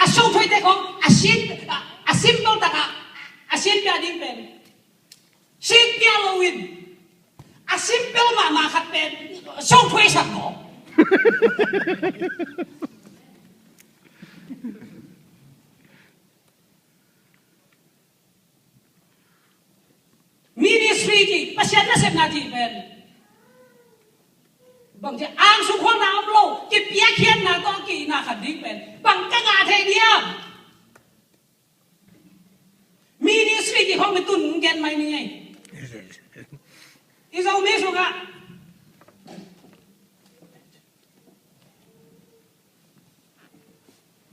asong thôi te kong simple taka asin pia ding pen sin pia lowin simple ma khat pen song thôi sak ko ministry ji pasien na sep na ji pen bang je ang su khon na am lo ki pia khian na to ki na khat ding pen bang ka nga the diam ministry ji hong tun gen mai ni ai izau me so ga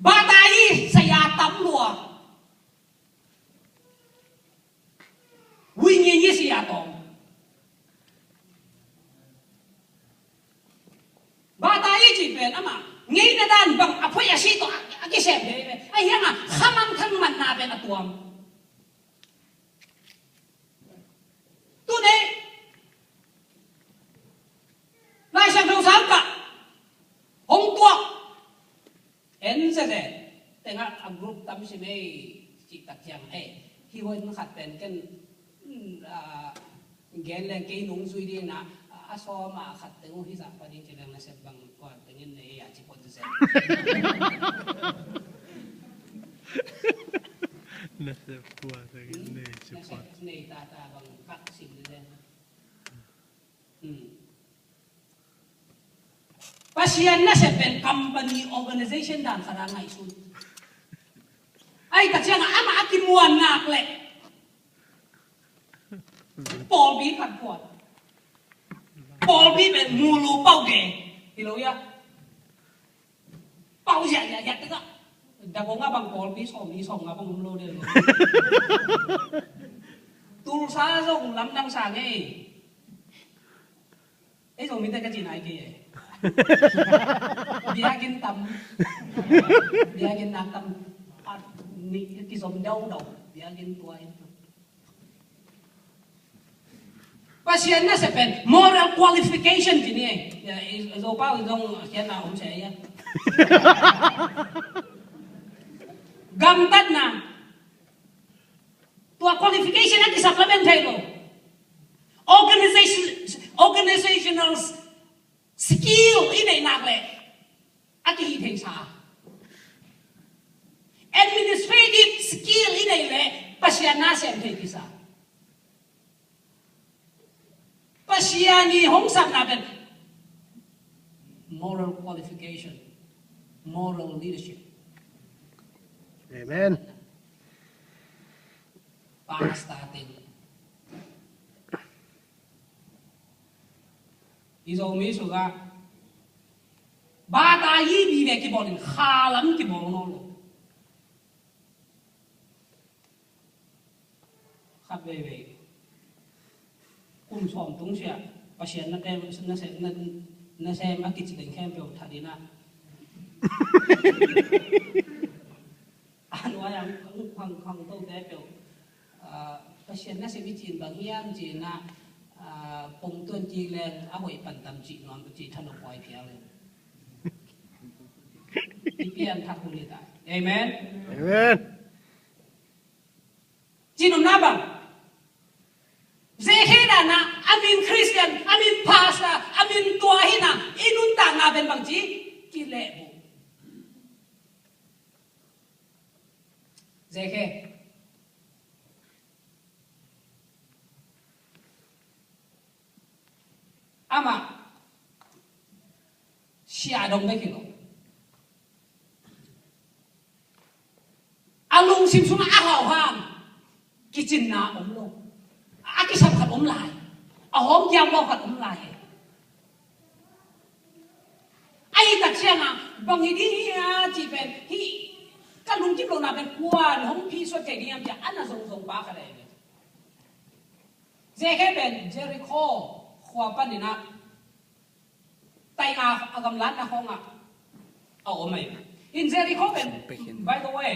ba dai saya tam lua wi ni si ya tong ba dai ji pen ama ngei na dan bang apoi asi to aki sem de ai hanga khamang thang man na ben atuam today lai sang thong sang ka hong tuak en se de tenga a group tam si me chi tak yang hi hoi ma khat pen ken gen leng ke nung sui di na aso ma khat tengu hi sa pa din chilang na set bang ko tengin ne ya chi pot se na se puwa tengin ne chi pot ne ta bang kak sim de pasien na se pen company organization dan khara ngai sun ai ta chiang ama akimuan ngak le Paul bi khat pot Paul bi ben mulu pau ge hiểu ya pau ya ya tức da ko nga bang Paul bi som nga bang lo de tul sa rong lam dang sa nge ấy rồi mình ta cái gì này kì biagin tam biagin na tam ni ki som đâu đâu biagin tua pasien na sepen moral qualification ji ni zo pa dong kian na om se ya gam tat na tua qualification na ki supplement thai lo organizational skill ini nak le aki hitheng sa administrative skill ini le pasien na sem thai ki sa pasiani hong sak na ben moral qualification moral leadership amen para starting izo mi suga ba ta yi bi ve ki bolin khalam ki bol no lo khat ve ve kum som tung sia pasien na tem na sem akit den kem pe thadina an wa yang khang to te pe pasien na se bi chin bang hiam ji na pong tuan ji len a hoi pan tam ji nom ji than poi pia le ti pian thak hu le ta amen amen ji nom na bang Zehina na amin Christian amin pastor amin tua hina inun ta na ben bang ji kile bu Zehe ama sia dong be kilo alung sim suna a hao han kitchen na om lo aki sam khat om lai a hom yam lo khat om lai ai ta chiang a bang hi di ha chi pen hi ka lung kim lo na ben kwan hom pi so te ni am ja ana zong ba kha le je ke ben Jericho khwa pan ni na tai a agam lan na khong a o mai in Jericho ben by the way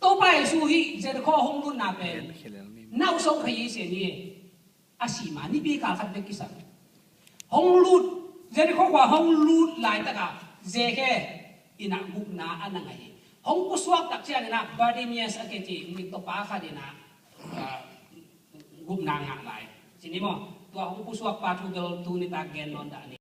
to pai su hi Jericho hong lun na ben nau so khai se ni asima ni bi ka khat be kisan hong lut Jericho kwa hong lut lai ta ka je ke ina muk na anangai hong puswak tak siya na Bartimaeus aketi mito pa ka din na gup na nga lai sini mo tua hong puswak pa tu ni tagen non da ni